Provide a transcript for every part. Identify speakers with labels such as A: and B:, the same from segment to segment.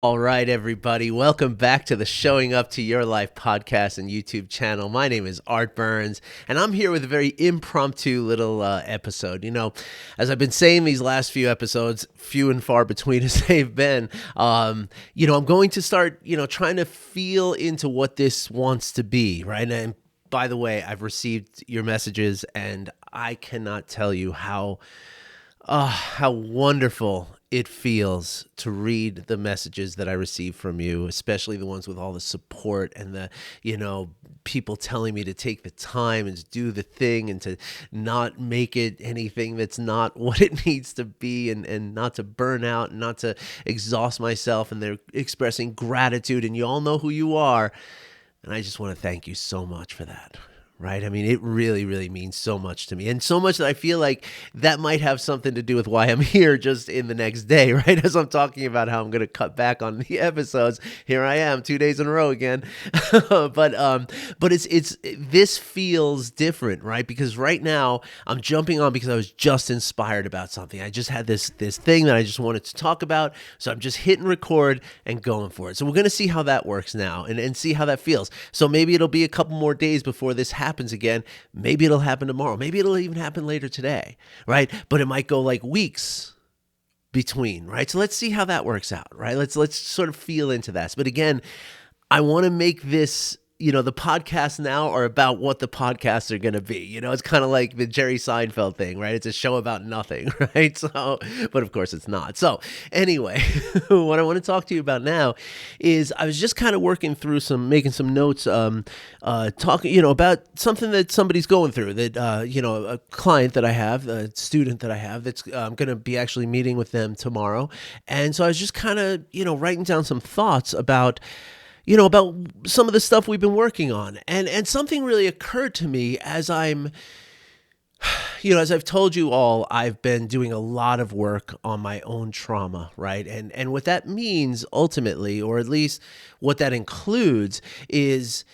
A: All right, everybody. Welcome back to the Showing Up to Your Life podcast and YouTube channel. My name is Art Burns, and I'm here with a very impromptu little episode. As I've been saying these last few episodes, few and far between as they've been, I'm going to start, trying to feel into what this wants to be, right? And by the way, I've received your messages, and I cannot tell you how wonderful it feels to read the messages that I receive from you, especially the ones with all the support and the, people telling me to take the time and to do the thing and to not make it anything that's not what it needs to be, and not to burn out and not to exhaust myself. And they're expressing gratitude, and you all know who you are. And I just want to thank you so much for that. Right? I mean, it really, really means so much to me. And so much that I feel like that might have something to do with why I'm here just in the next day, right? As I'm talking about how I'm going to cut back on the episodes. Here I am, 2 days in a row again. but this feels different, right? Because right now I'm jumping on because I was just inspired about something. I just had this thing that I just wanted to talk about. So I'm just hitting record and going for it. So we're going to see how that works now and see how that feels. So maybe it'll be a couple more days before this happens again. Maybe it'll happen tomorrow. Maybe it'll even happen later today, right? But it might go like weeks between, right? So let's see how that works out, right? Let's sort of feel into that. But again, I want to make this, the podcasts now are about what the podcasts are going to be. It's kind of like the Jerry Seinfeld thing, right? It's a show about nothing, right? So, but of course it's not. So anyway, what I want to talk to you about now is I was just kind of working through making some notes, talking, about something that somebody's going through that, a client that I have, a student that I have that's going to be actually meeting with them tomorrow. And so I was just kind of, writing down some thoughts about some of the stuff we've been working on. And something really occurred to me as as I've told you all, I've been doing a lot of work on my own trauma, right? And what that means ultimately, or at least what that includes, is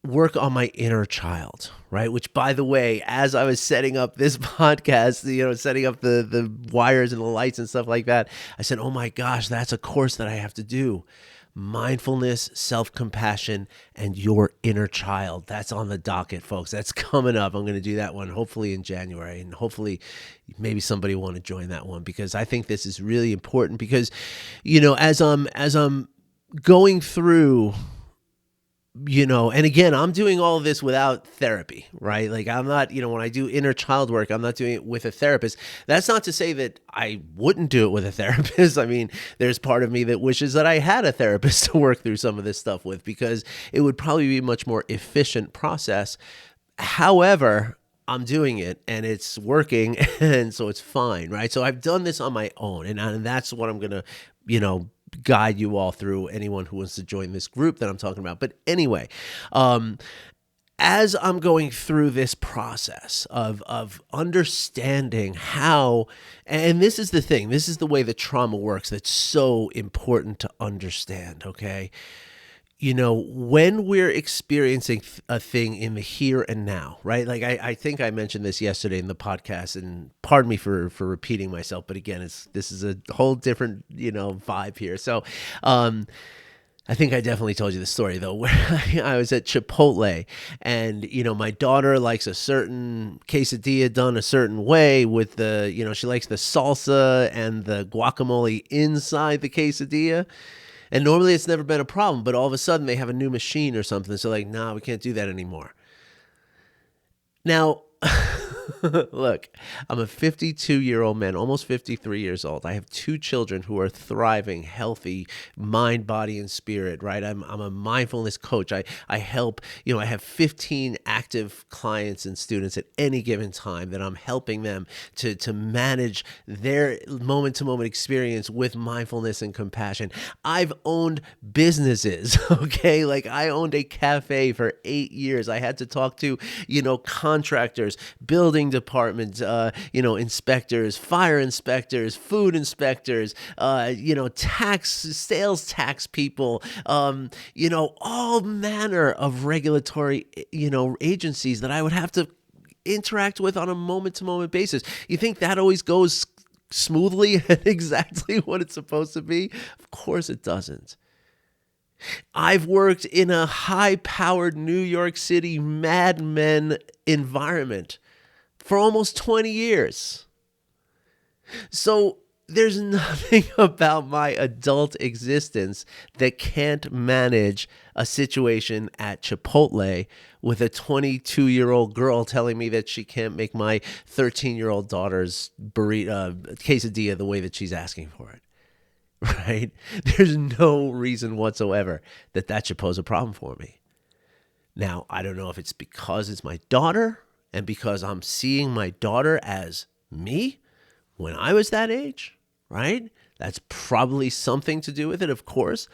A: work on my inner child, right? Which, by the way, as I was setting up this podcast, setting up the wires and the lights and stuff like that, I said, oh my gosh, that's a course that I have to do. Mindfulness, self-compassion, and your inner child. That's on the docket, folks. That's coming up. I'm going to do that one hopefully in January, and hopefully maybe somebody will want to join that one, because I think this is really important. Because as I'm going through, and again, I'm doing all of this without therapy, right? Like I'm not, when I do inner child work, I'm not doing it with a therapist. That's not to say that I wouldn't do it with a therapist. I mean, there's part of me that wishes that I had a therapist to work through some of this stuff with, because it would probably be a much more efficient process. However, I'm doing it and it's working, and so it's fine, right? So I've done this on my own, and that's what I'm going to, guide you all through, anyone who wants to join this group that I'm talking about. But anyway, as I'm going through this process of understanding how, and this is the thing, this is the way that trauma works that's so important to understand, okay? When we're experiencing a thing in the here and now, right? Like I think I mentioned this yesterday in the podcast, and pardon me for repeating myself, but again, this is a whole different, vibe here. So, I think I definitely told you the story though, where I was at Chipotle, and, my daughter likes a certain quesadilla done a certain way with the, she likes the salsa and the guacamole inside the quesadilla. And normally it's never been a problem, but all of a sudden they have a new machine or something. So like, nah, we can't do that anymore. Now, look, I'm a 52-year-old man, almost 53 years old. I have 2 children who are thriving, healthy, mind, body, and spirit, right? I'm a mindfulness coach. I help, I have 15 active clients and students at any given time that I'm helping them to manage their moment-to-moment experience with mindfulness and compassion. I've owned businesses, okay? Like I owned a cafe for 8 years. I had to talk to, contractors, building departments, inspectors, fire inspectors, food inspectors, sales tax people, all manner of regulatory, agencies that I would have to interact with on a moment-to-moment basis. You think that always goes smoothly and exactly what it's supposed to be? Of course it doesn't. I've worked in a high-powered New York City Mad Men environment for almost 20 years. So there's nothing about my adult existence that can't manage a situation at Chipotle with a 22-year-old girl telling me that she can't make my 13-year-old daughter's quesadilla the way that she's asking for it. Right? There's no reason whatsoever that should pose a problem for me. Now, I don't know if it's because it's my daughter and because I'm seeing my daughter as me when I was that age, right? That's probably something to do with it, of course.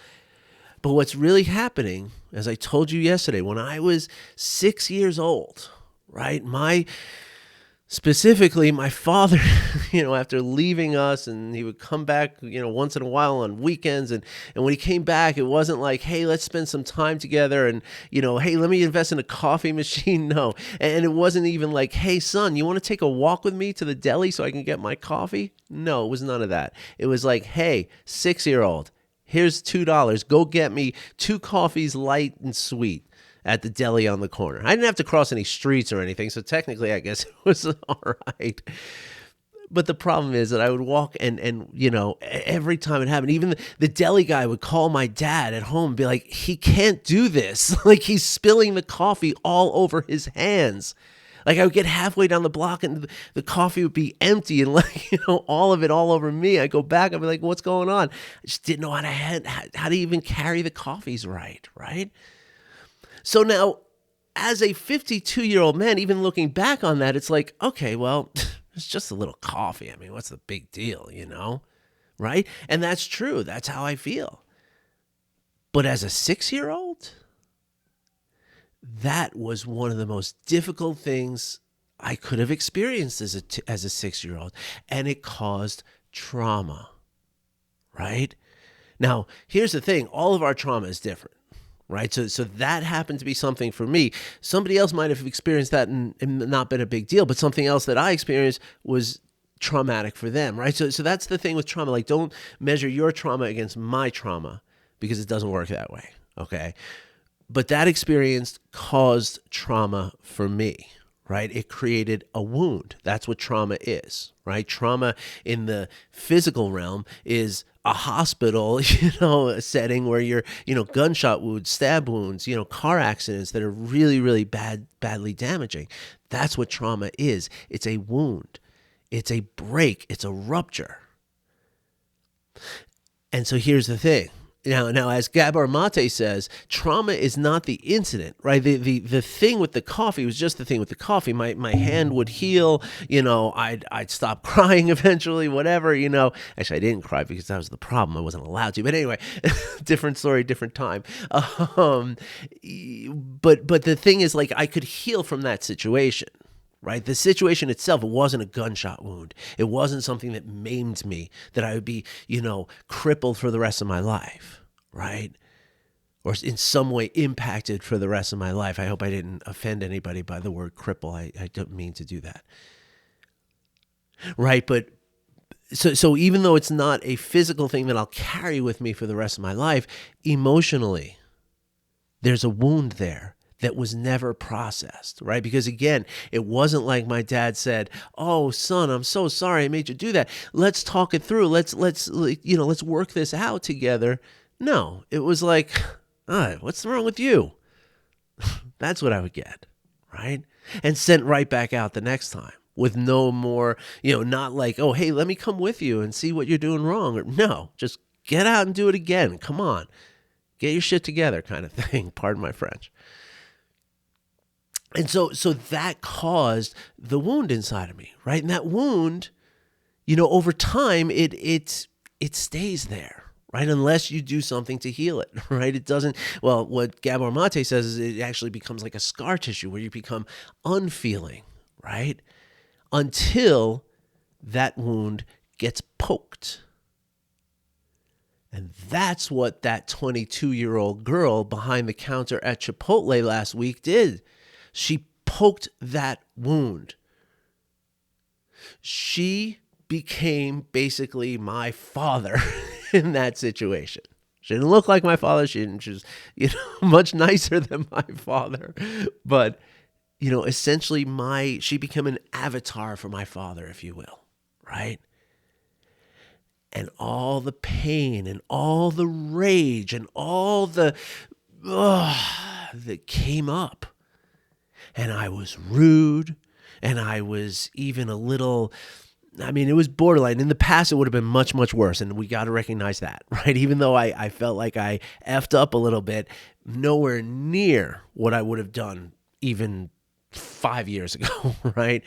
A: But what's really happening, as I told you yesterday, when I was 6 years old, right? Specifically, my father, after leaving us, and he would come back, once in a while on weekends. And when he came back, it wasn't like, hey, let's spend some time together and, hey, let me invest in a coffee machine. No. And it wasn't even like, hey, son, you want to take a walk with me to the deli so I can get my coffee? No, it was none of that. It was like, hey, 6-year-old, here's $2. Go get me 2 coffees, light and sweet, at the deli on the corner. I didn't have to cross any streets or anything, so technically I guess it was all right. But the problem is that I would walk and every time it happened, even the deli guy would call my dad at home and be like, he can't do this. Like, he's spilling the coffee all over his hands. Like, I would get halfway down the block and the coffee would be empty and all of it all over me. I go back, I'd be like, what's going on? I just didn't know how to even carry the coffees right? So now, as a 52-year-old man, even looking back on that, it's like, okay, well, it's just a little coffee. I mean, what's the big deal, right? And that's true. That's how I feel. But as a 6-year-old, that was one of the most difficult things I could have experienced as a 6-year-old, and it caused trauma, right? Now, here's the thing. All of our trauma is different. Right. So that happened to be something for me. Somebody else might have experienced that and not been a big deal, but something else that I experienced was traumatic for them. Right. So that's the thing with trauma. Like, don't measure your trauma against my trauma, because it doesn't work that way. Okay. But that experience caused trauma for me. Right. It created a wound. That's what trauma is. Right. Trauma in the physical realm is a hospital, a setting where you're, gunshot wounds, stab wounds, car accidents that are really, really badly damaging. That's what trauma is. It's a wound. It's a break. It's a rupture. And so here's the thing. Now, as Gabor Mate says, trauma is not the incident, right? The thing with the coffee was just the thing with the coffee. My hand would heal, I'd stop crying eventually, whatever, Actually, I didn't cry because that was the problem. I wasn't allowed to. But anyway, different story, different time. But the thing is, like, I could heal from that situation. Right? The situation itself, it wasn't a gunshot wound. It wasn't something that maimed me, that I would be, crippled for the rest of my life, right? Or in some way impacted for the rest of my life. I hope I didn't offend anybody by the word cripple. I don't mean to do that. Right? But so even though it's not a physical thing that I'll carry with me for the rest of my life, emotionally, there's a wound there that was never processed, right? Because again, it wasn't like my dad said, "Oh, son, I'm so sorry I made you do that. Let's talk it through. Let's work this out together." No, it was like, "What's wrong with you?" That's what I would get, right? And sent right back out the next time with no more, not like, "Oh, hey, let me come with you and see what you're doing wrong." Or no, just get out and do it again. Come on, get your shit together, kind of thing. Pardon my French. And so that caused the wound inside of me, right? And that wound, over time, it stays there, right? Unless you do something to heal it, right? It doesn't, well, what Gabor Mate says is it actually becomes like a scar tissue where you become unfeeling, right? Until that wound gets poked. And that's what that 22-year-old girl behind the counter at Chipotle last week did. She poked that wound. She became basically my father in that situation. She didn't look like my father. She was, much nicer than my father. But, essentially she became an avatar for my father, if you will, right? And all the pain and all the rage and all the that came up. And I was rude, and I was even a little, it was borderline. In the past, it would have been much, much worse, and we got to recognize that, right? Even though I felt like I effed up a little bit, nowhere near what I would have done even 5 years ago, right?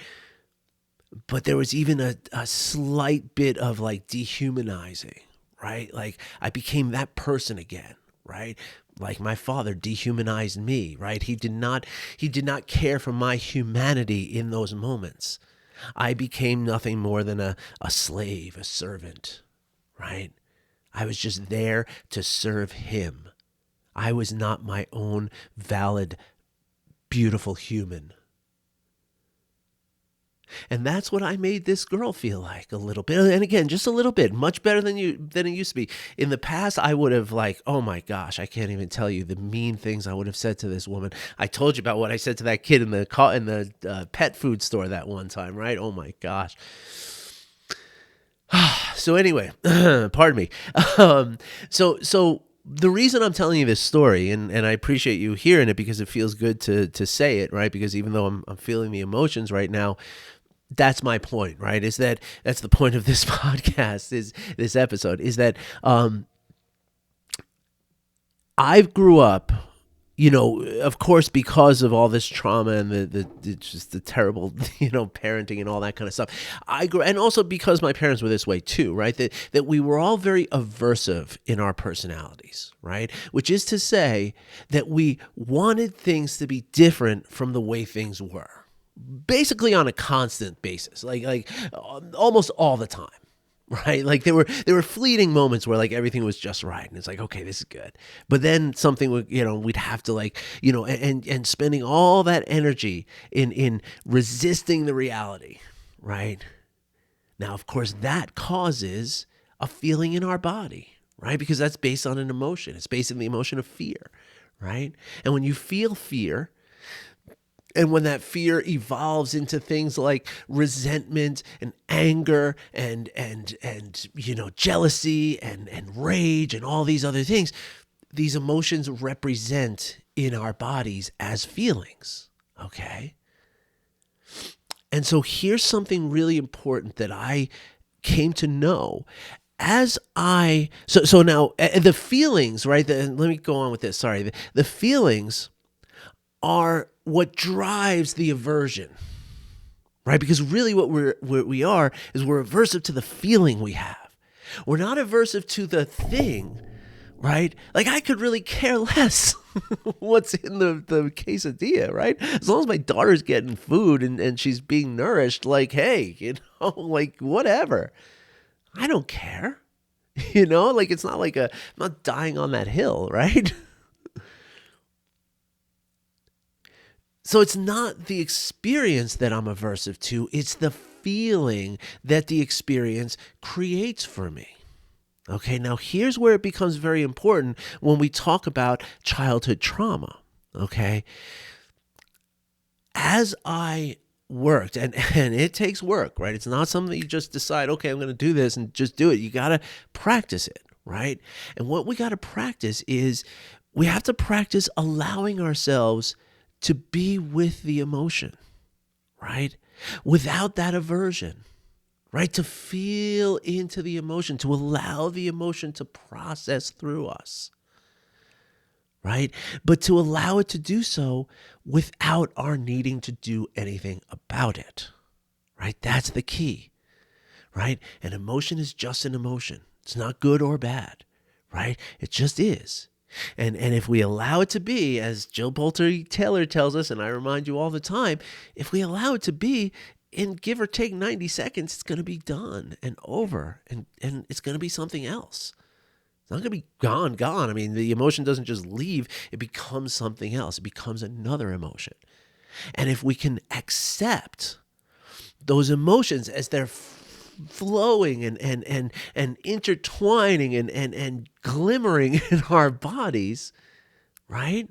A: But there was even a slight bit of like dehumanizing, right? Like I became that person again, right? Like my father dehumanized me, right? He did not care for my humanity in those moments. I became nothing more than a slave, a servant, right? I was just there to serve him. I was not my own valid, beautiful human. And that's what I made this girl feel like a little bit. And again, just a little bit, much better than it used to be. In the past, I would have like, oh my gosh, I can't even tell you the mean things I would have said to this woman. I told you about what I said to that kid in the pet food store that one time, right? Oh my gosh. So anyway, pardon me. So the reason I'm telling you this story, and I appreciate you hearing it because it feels good to say it, right? Because even though I'm feeling the emotions right now, that's my point, right? That's the point of this podcast, is this episode, is that I grew up, of course, because of all this trauma and the just the terrible, parenting and all that kind of stuff. And also because my parents were this way too, right? That we were all very aversive in our personalities, right? Which is to say that we wanted things to be different from the way things were. Basically on a constant basis, like almost all the time, right? Like there were fleeting moments where like everything was just right, and it's like, okay, this is good. But then something would, we'd have to like, and spending all that energy in resisting the reality, right? Now, of course, that causes a feeling in our body, right? Because that's based on an emotion. It's based on the emotion of fear, right? And when you feel fear, and when that fear evolves into things like resentment and anger and jealousy and rage and all these other things, these emotions represent in our bodies as feelings, okay? And so here's something really important that I came to know as so now the feelings, right? Let me go on with this. Sorry. The feelings are what drives the aversion, right? Because really what we are is we're aversive to the feeling we have. We're not aversive to the thing, right? Like I could really care less what's in the quesadilla, right? As long as my daughter's getting food and she's being nourished, like, hey, like whatever. I don't care, like it's not like I'm not dying on that hill, right? So it's not the experience that I'm aversive to, it's the feeling that the experience creates for me. Okay, now here's where it becomes very important when we talk about childhood trauma, okay? As I worked, and it takes work, right? It's not something you just decide, okay, I'm going to do this and just do it. You got to practice it, right? And what we got to practice is we have to practice allowing ourselves to be with the emotion, right? Without that aversion, right? To feel into the emotion, to allow the emotion to process through us, right? But to allow it to do so without our needing to do anything about it, right? That's the key, right? An emotion is just an emotion. It's not good or bad, right? It just is. And if we allow it to be, as Jill Bolte Taylor tells us, and I remind you all the time, if we allow it to be, in give or take 90 seconds, it's going to be done and over, and it's going to be something else. It's not going to be gone. I mean, the emotion doesn't just leave. It becomes something else. It becomes another emotion. And if we can accept those emotions as they're flowing and intertwining and glimmering in our bodies, right?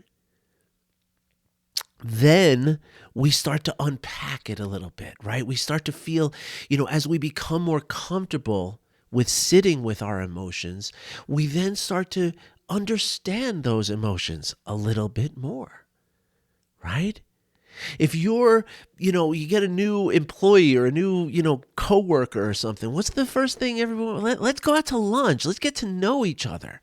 A: Then we start to unpack it a little bit, right? We start to feel, as we become more comfortable with sitting with our emotions, we then start to understand those emotions a little bit more, right? If you get a new employee or a new, coworker or something, what's the first thing let's go out to lunch. Let's get to know each other.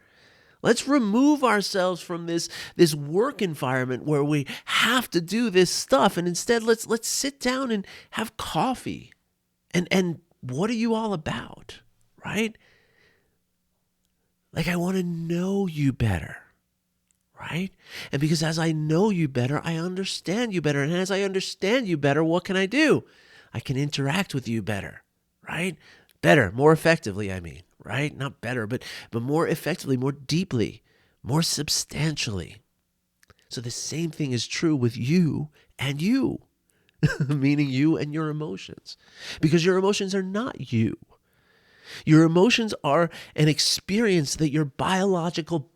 A: Let's remove ourselves from this work environment where we have to do this stuff, and instead let's sit down and have coffee. And what are you all about, right? Like, I want to know you better, right? And because as I know you better, I understand you better. And as I understand you better, what can I do? I can interact with you better, right? Better, more effectively, I mean. Right? Not better, but more effectively, more deeply, more substantially. So the same thing is true with you and you, meaning you and your emotions. Because your emotions are not you. Your emotions are an experience that your biological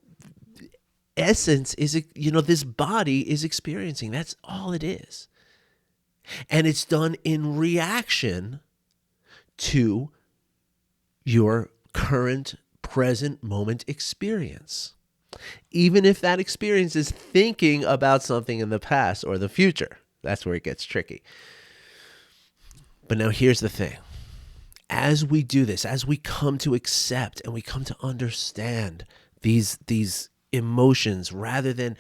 A: essence is, this body is experiencing. That's all it is. And it's done in reaction to your current, present moment experience. Even if that experience is thinking about something in the past or the future. That's where it gets tricky. But now here's the thing. As we do this, as we come to accept and we come to understand these emotions, rather than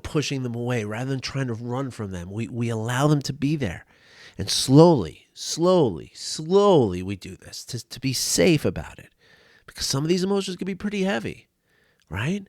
A: pushing them away, rather than trying to run from them, we allow them to be there. And slowly we do this to be safe about it, because some of these emotions can be pretty heavy, right?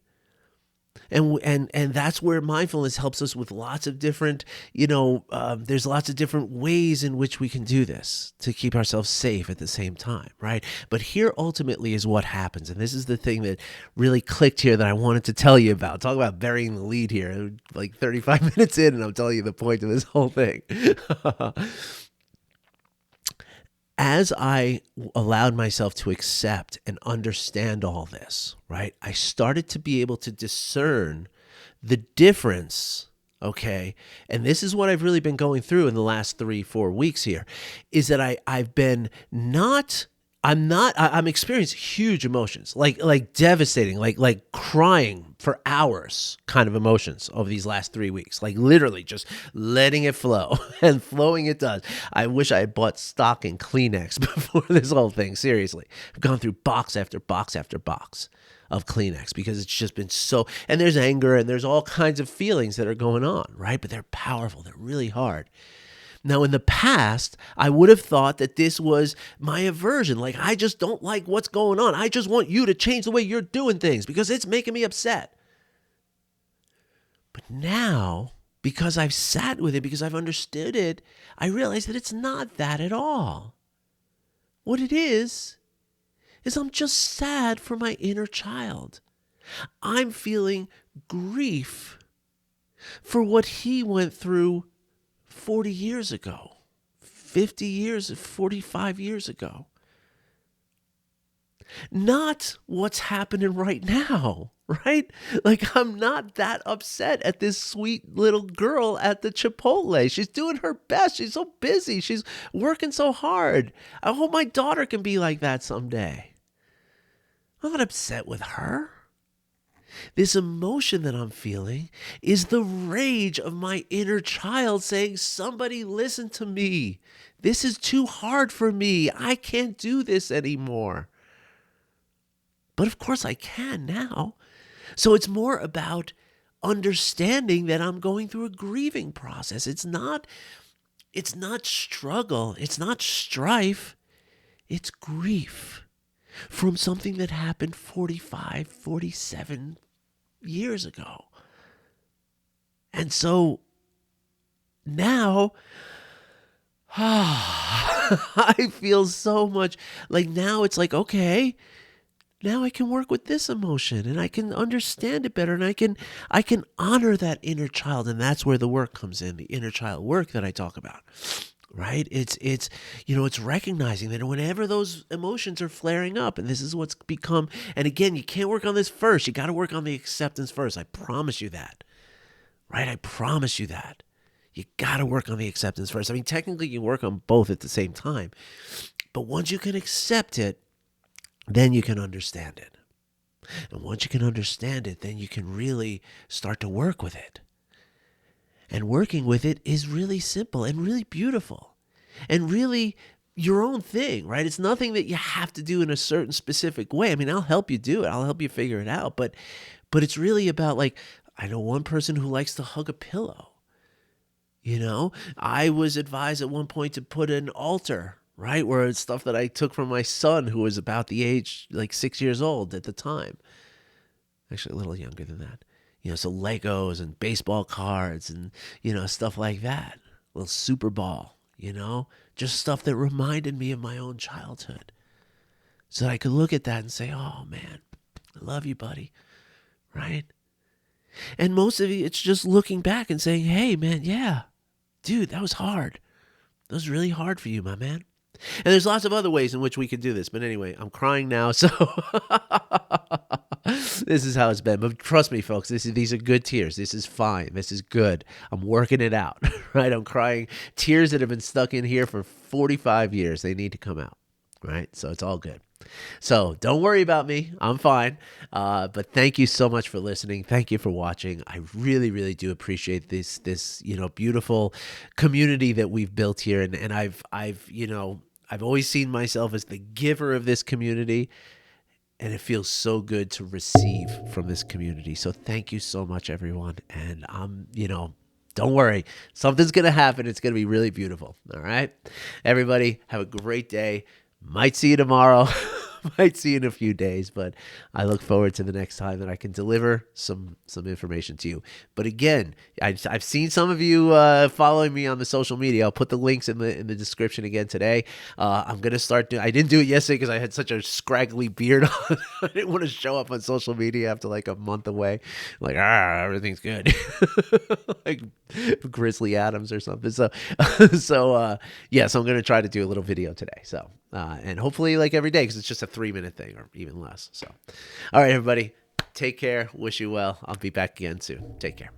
A: And that's where mindfulness helps us with lots of different, there's lots of different ways in which we can do this to keep ourselves safe at the same time, right? But here ultimately is what happens. And this is the thing that really clicked here that I wanted to tell you about. Talk about burying the lead here. Like 35 minutes in and I'm telling you the point of this whole thing. As I allowed myself to accept and understand all this, right, I started to be able to discern the difference, okay? And this is what I've really been going through in the last 3-4 weeks here, is that I'm experiencing huge emotions, like devastating, like crying for hours kind of emotions over these last 3 weeks, like literally just letting it flow and flowing it does. I wish I had bought stock in Kleenex before this whole thing. Seriously, I've gone through box after box after box of Kleenex because it's just been so, and there's anger and there's all kinds of feelings that are going on, right? But they're powerful. They're really hard. Now, in the past, I would have thought that this was my aversion. Like, I just don't like what's going on. I just want you to change the way you're doing things because it's making me upset. But now, because I've sat with it, because I've understood it, I realize that it's not that at all. What it is I'm just sad for my inner child. I'm feeling grief for what he went through 40 years ago, 50 years, 45 years ago. Not what's happening right now, right? Like, I'm not that upset at this sweet little girl at the Chipotle. She's doing her best. She's so busy. She's working so hard. I hope my daughter can be like that someday. I'm not upset with her. This emotion that I'm feeling is the rage of my inner child saying, somebody listen to me. This is too hard for me. I can't do this anymore. But of course I can now. So it's more about understanding that I'm going through a grieving process. It's not struggle. It's not strife. It's grief from something that happened 45, 47 years ago. And so now I feel so much like, now it's like, okay, now I can work with this emotion and I can understand it better, and I can honor that inner child. And that's where the work comes in, the inner child work that I talk about, right? It's recognizing that whenever those emotions are flaring up, and this is what's become, and again, you can't work on this first. You got to work on the acceptance first. I promise you that, right? I promise you that. You got to work on the acceptance first. I mean, technically, you work on both at the same time. But once you can accept it, then you can understand it. And once you can understand it, then you can really start to work with it. And working with it is really simple and really beautiful and really your own thing, right? It's nothing that you have to do in a certain specific way. I mean, I'll help you do it. I'll help you figure it out. But it's really about, like, I know one person who likes to hug a pillow. I was advised at one point to put an altar, right? Where it's stuff that I took from my son, who was about the age, like 6 years old at the time. Actually, a little younger than that. So Legos and baseball cards and, stuff like that. A little Super Ball, just stuff that reminded me of my own childhood. So that I could look at that and say, oh, man, I love you, buddy, right? And most of it's just looking back and saying, hey, man, yeah, dude, that was hard. That was really hard for you, my man. And there's lots of other ways in which we could do this. But anyway, I'm crying now, so this is how it's been. But trust me, folks, these are good tears. This is fine. This is good. I'm working it out, right? I'm crying tears that have been stuck in here for 45 years. They need to come out, right? So it's all good. So don't worry about me. I'm fine. But thank you so much for listening. Thank you for watching. I really, really do appreciate this beautiful community that we've built here. And I've always seen myself as the giver of this community, and it feels so good to receive from this community. So thank you so much, everyone. And don't worry. Something's going to happen. It's going to be really beautiful. All right. Everybody, have a great day. Might see you tomorrow. Might see you in a few days, but I look forward to the next time that I can deliver some information to you. But again, I've seen some of you following me on the social media. I'll put the links in the description again today. I'm gonna start doing. I didn't do it yesterday because I had such a scraggly beard on. I didn't want to show up on social media after like a month away. Like, everything's good, like Grizzly Adams or something. So so I'm gonna try to do a little video today. So and hopefully like every day, because it's just a 3-minute thing or even less. So, all right, everybody, take care. Wish you well. I'll be back again soon. Take care.